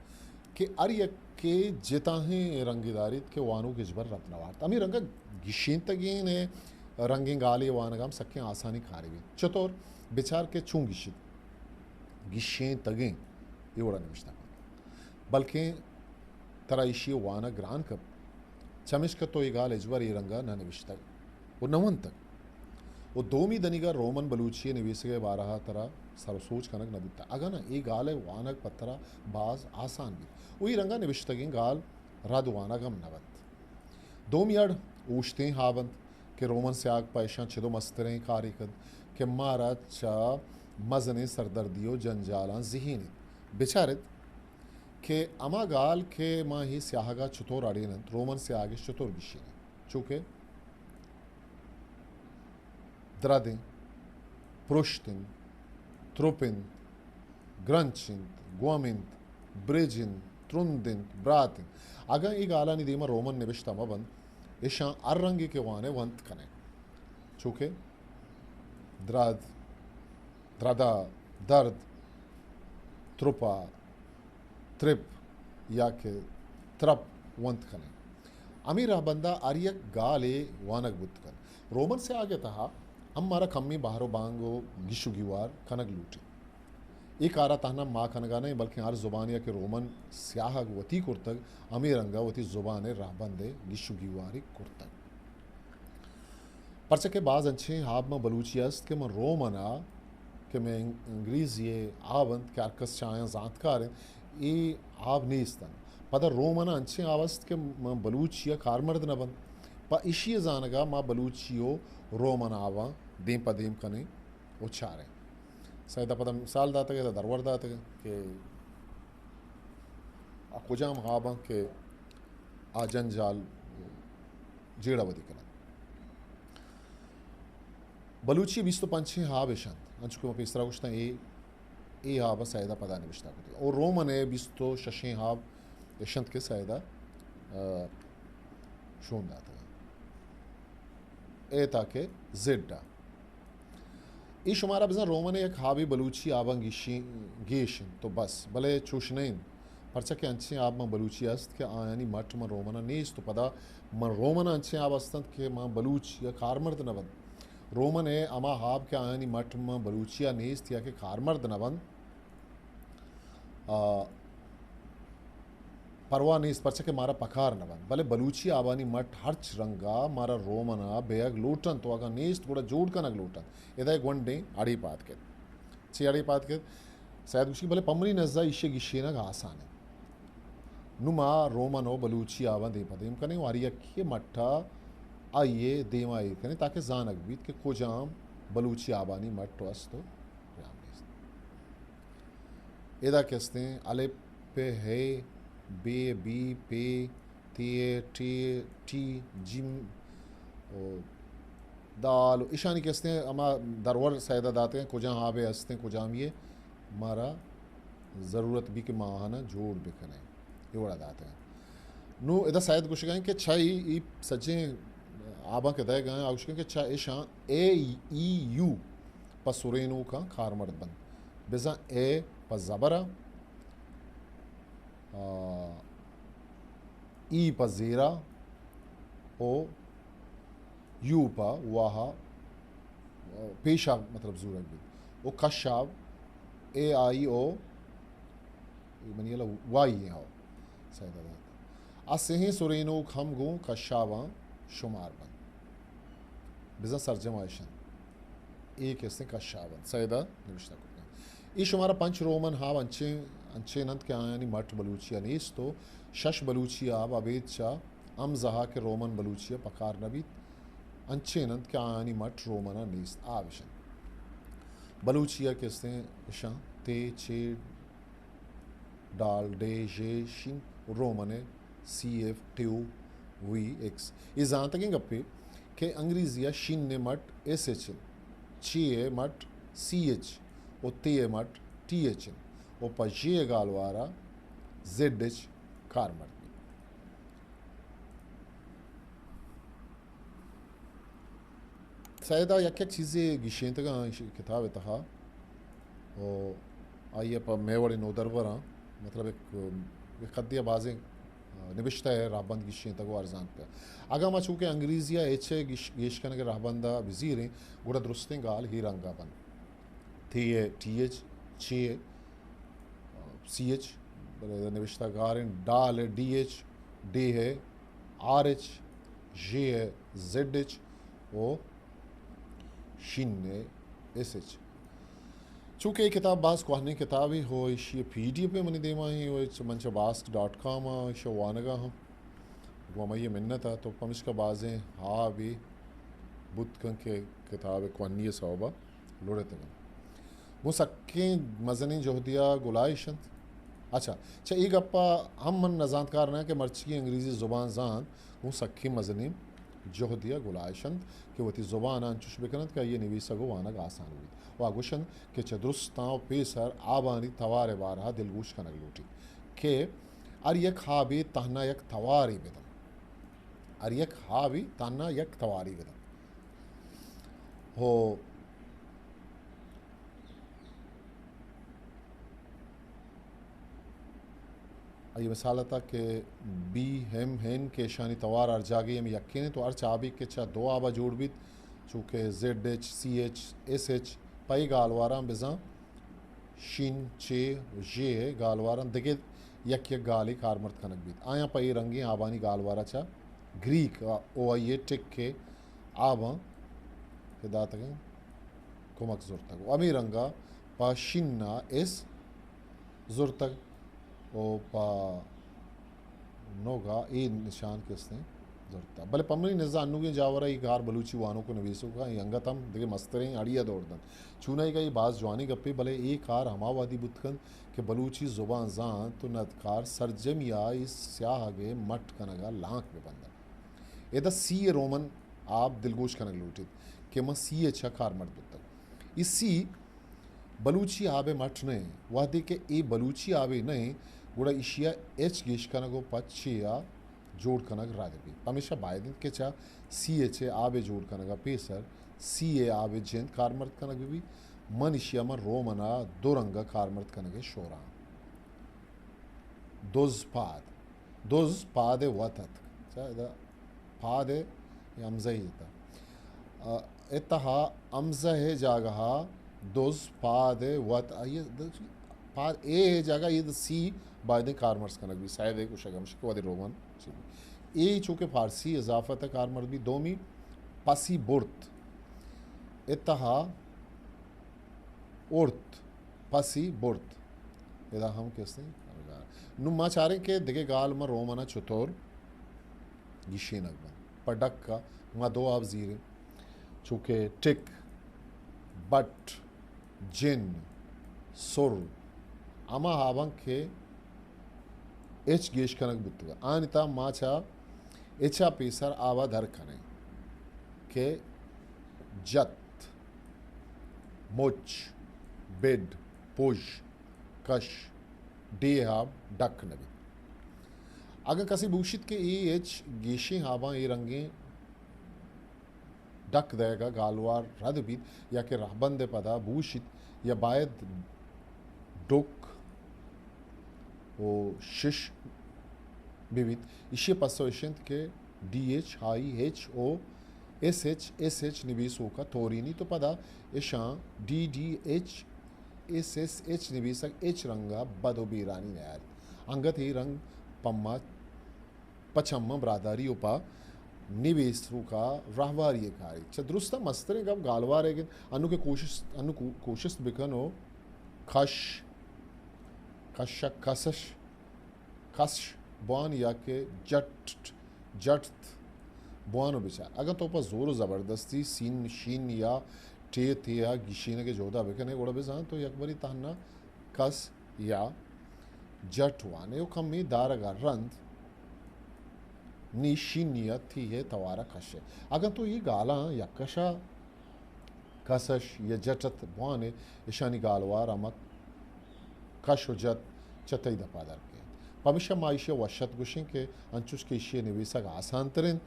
Speaker 1: के अर्य के जिताहें रंगीदारित के वानों के जबर रत्नवार्त अमी रंगा गिशींतगी ने रंगिंग गाली वानगाम सख्य आसानी खारी भी चतुर बिचार के चूं गिशित गिशें तगें ये वड़ा निविष्टा बल्कि तरा इशी वाना ग्रान कब चमिश का तो ये गाल इजवर ये रंगा न निविष्टा वो नवन तक वो दोमी दनिगा रोमन बलूचिये निवेश के बारहा तरह सरसोच कनक न बिता अगर ना ये गाल है वानक पत्थरा बाज आसान भी वही रंगा निविष्टगिं गाल राद वानगम नवंत दोमियड ऊश्तें हाबंत के रोमन से आग पैशा छिदो मस्तरें कारिकद के मारा चा मजने सरदर्दियो जंजाला जिहीनी बेचारित के अमा गाल के माँ ही स्याहगा चतुर अड़ीनंत रोमन से आगे चतुर गिशीने चूँकि द्रादें प्रोश्तिन त्रोपिन ग्रंचिंत ग्वामिंत ब्रेजिन त्रुंदिन ब्रातिन अगर ये गाला नहीं दीमा रोमन निविष्टा मबंद इशा अर्रंगी के वाने वंत कने चूँकि द्राद द्रादा दर्द त्रुपा त्रिप या के त्रप वंत कने अमी रह बंदा आर्यक गाले वानक बुतकन रोमन से आगे था हम मारा कम्मी बाहरो बांगो गिशु गिवार खनक लूटी एक आरा ताना माँ खनगा नहीं बल्कि हर जुबानिया के रोमन स्याह वती कुर्तक अमी रंगा वती जुबान राहबंदे गिशु गिवारी कुर्तक परचे के बाज अच्छे हाब में बलूचियस्त के मैं रोमना के मैं अंग्रेजी आवंत के अर्कस चाया जानकार ये आव नीस्तन पदा रोमना अच्छे आवस्त के मैं बलूचिया कारमर्द न बन पा इशी जानगा माँ बलूचियो रोमन आवा देम पदेम कने उच्चारे सैदा पदा मिसाल दाता के दरवर दाता के कुजाम हाबा के आजन जाल जेड़ा वदी कना बलूची बिस्तो पंचे हाब एशांत अंचुको पे इसरा कुछ ए हाब सैदा पदा निविष्टा करती और रोमने बिस्तो शशे हाब एशांत के सैदा शोन दाता ए ताके जेड्डा ई शुमारा बिज़ा रोमने एक हाबी बलूची आबंगिशी गेशन तो बस भले चूशनेन परचा के अंचे आब मां बलूची अस्त के आयानी मठ मां रोमना नीस तो पदा मां रोमना अंचे आब अस्तंत के मां बलूची या कारमर्द नबन रोमने अमा हाब के आयानी मठ मां बलूचिया नीस या के कारमर्द नबन परवा नीस परचा के मारा पकार नबन भले बलूची आबानी मठ हर्च रंगा मारा रोमना बेग लूटन तो अगर नीस थोड़ा जोड़ का नग लूटन इधर एक वनडे आड़ी पात के ची आड़ी पात के शायद उसकी भले पमरी नज़ा इशे गिशे ना आसान है नुमा रोमनो बलूची आवा दे पदेम कने वारिया के मट्ठा आइए देवा आइए कने ताकि जान अगबीत के कोजाम बलूची आबानी मठ तो अस्तो इधर कहते हैं अले पे है बे बी पे टे टी टी जिम दाल ईशानी कहते हैं अमा दरवर सैदा दाते हैं कुजा हाँ बे हंसते हैं कुजाम ये मारा ज़रूरत भी के माहाना जोड़ भी करें ये बड़ा दाते हैं नो इधर शायद कुछ कहें कि छाई ई सच्चे आबा के दे गए आउश के छा ईशा ए ई यू पसुरेनो का खारमर्द बन बिजा ए पज़बरा ई पज़ीरा ओ यू पा वाहा पेशा मतलब ज़रूरत भी वो कशाब ए आई ओ मनियला वाई है हो सैदा असही सुरेनो खम गो कशाबा शुमार बन बिजा सरजमाइशन एक ऐसे कशाबन सैदा निविष्टा करते हैं ये शुमारा पंच रोमन हाव अंचे अंचे नंद के आयानी मठ बलूचिया नीस तो शश बलूचिया आब अबेद शाह अम जहा के रोमन बलूचिया पकार नबीत अंचे नंद के आयानी मठ रोमना नीस आविशन बलूचिया कहते हैं शाह ते चे डाल डे जे शिन रोमने सी एफ ट्यू वी एक्स ये जानते हैं गप्पे के अंग्रेजिया शिन ने मट एस एच एन ची ए मट सी एच और ते ए मट टी एच एन और पजे गालवारा जेड एच कार मट शायदा यक चीज़ें गिशेंत का किताब है तहा और आइए पर मेवड़ी नोदरवर मतलब एक खदिया बाजें निविष्टा है राहबंद गिशेंत को अर्जान पे अगर मैं चूँकि अंग्रेजिया एच ए गिश करने के राहबंदा विजीर हैं गुड़ा दुरुस्तें गाल ही रंगा बन टी ए टी एच चे सी एच निविष्टा गार डाल है डी एच डे है आर एच जे है जेड एच ओ शिन ने एस एच चूँकि किताब बास कोहनी किताब ही हो इस ये PDF पे मनी देवा ही हो इस मंच bask.com इस वानगा हम वो मैं ये मिन्नत था तो पमिश का बाज़ें हाँ भी बुद्ध के किताब कोहनी सौबा लोड़े थे वो सक्के मज़नी जोहदिया गुलाइशन अच्छा अच्छा एक अप्पा हम मन नज़ानकार ना कि मर्ची अंग्रेज़ी ज़ुबान जान वो सक्की मज़नी जोहदिया गुलाइशन कि वो ती ज़ुबान चुश बिकनत का ये निवीसा गो वानग आसान हुई वागुशन के चदुरुस्ताव पेसर आबानी तवारे बारहा दिलगुश का नगलूटी के अर यक हाबी तहना यक तवारी बेदम अर यक हाबी तहना यक तवारी बेदम हो ये मिसाल था कि बी हेम हेन के शानी तवार अर्जागी हम यकीन तो अर्च आबी के चा दो आबा जोड़ भी चूँकि Z H C H S H पाई गालवारा बिजा शिन चे जे गालवारा दिगे यक यक गाली कारमर्द खनक बीत आया पाई रंगी आबानी गालवारा चा ग्रीक ओ ये टिक के आबा हिदात के कुमक जुर्तक अमी रंगा पा शिन्ना एस जुर्तक ओ पा नोगा ए निशान किसने जुर्ता भले पमनी निजा अन्नुगे जावरा ये गार बलूची वानों को नवीसों का यंगतम दिगे मस्तरें अड़िया दौड़दन चुनाई का ये बाज जवानी गप्पे भले एक कार हमावादी बुतकन के बलूची जुबान जान तो नदकार सरजम या इस स्याह आगे मट कनगा लाख में बंदन एदा सी रोमन आप दिलगोश कनग लूटित के म सी अच्छा कार मट बुतक इसी बलूची आबे मठ ने वह दे के ए बलूची आबे नहीं गुड़ा इशिया एच गेश कनगो पच्छिया जोड़ कनग राजबी हमेशा बायदिन के चा सी एच ए आबे जोड़ कनगा पेसर सी ए आबे जेंद कारमर्द कनग भी मन इशिया में रोमना दो रंगा कारमर्द कनगे शोरा दोज पादे वतत चा पादे अमज़ही था इतहा अमज़ह जागहा दोज पादे वत ये पाद ए जगह ये सी बायदे कारमर्स कनक भी शायद एक उशगम शिकवा दे रोमन ए चूँकि फारसी इजाफत है कारमर्द भी दोमी पसी बुर्त इतहा उर्त पसी बुर्त इदा हम कैसे नुमा चारे के दिगे गाल में रोमना चतुर गिशी नगबन पडक का वहाँ दो आप जीरे चूँकि टिक बट जिन सुर अमा हाबंग के एच गेश कनक बुत्तुगा आनिता माचा एचा पेसर आवा धर खने के जत मुच बेड पुज कश डेहाब डक नबी अगर कसी भूषित के ए एच गेशे हाबा ए रंगे डक देगा गालवार रदबीत या के रहबंद पदा भूषित या बायद डुक ओ शिश विविध इशे पसोशंत के डी एच हाई एच ओ एस एच निवीसों का थोरीनी तो पदा इशा डी डी एच एस निवीसक एच रंगा बदो बीरानी नयार अंगत ही रंग पम्मा पचम्मा ब्रादारी उपा निवेशों का रहवारी कारी चदरुस्ता मस्तरे गब गालवार है अनु के कोशिश बिकनो खश कश कसश कश बॉन या के जट बॉन बिचार अगर तो पर जोर ज़बरदस्ती सीन शीन या टे थे या गिशीन के जोधा बिकने गोड़ा बिजान तो यकबरी तहना कस या जट वाने वो कम में दारगा रंध नियत थी है तवारा कशे अगर तो ये गाला या कशा कसश या जटत बॉने ईशानी गालवार अमक कश जत चतई दपादर के पमिशा माइशे वशत गुशें के अंचुश के इशे निवेशक आसान तरिन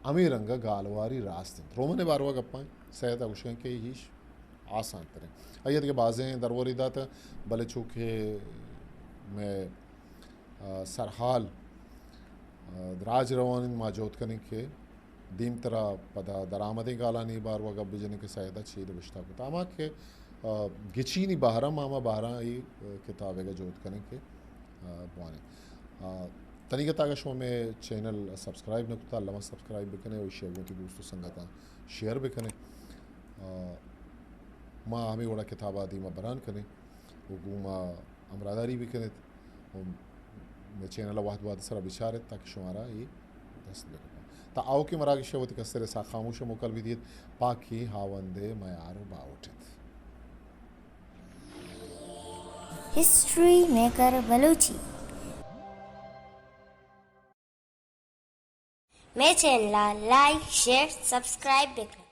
Speaker 1: अमीरंग गालवारी रास्ते रोमने बारवा गप्पाएं सहत गुशें के ही आसान तरिन अयत के बाजें दरवरी दात भले चूँकि मैं सरहाल राज रवानी माजोत कने के दीम तरह पदा दरामदी गालानी बारवा गब जने के सहदा चीद विश्ता को तामा के गिचीनी बाहरा मामा बाहरा ही किताबें का जोत करें के बुआने तरीक़ता का शो में चैनल सब्सक्राइब न कुता लमा सब्सक्राइब भी करें और शेयर की दोस्तों संगता शेयर भी करें माँ हमें बड़ा किताब आदि माँ बरान करें वो गुमा अमरादारी भी करें मैं चैनल वाद सरा बिचारे ताकि शुमारा ये दस्त दे ता आओ कि मरागी शेवती कसरे सा खामोश मुकल विदित पाकी हावंदे मयारो बाउटित
Speaker 2: हिस्ट्री मेकर बलूची मैं चैनल लाइक शेयर सब्सक्राइब भी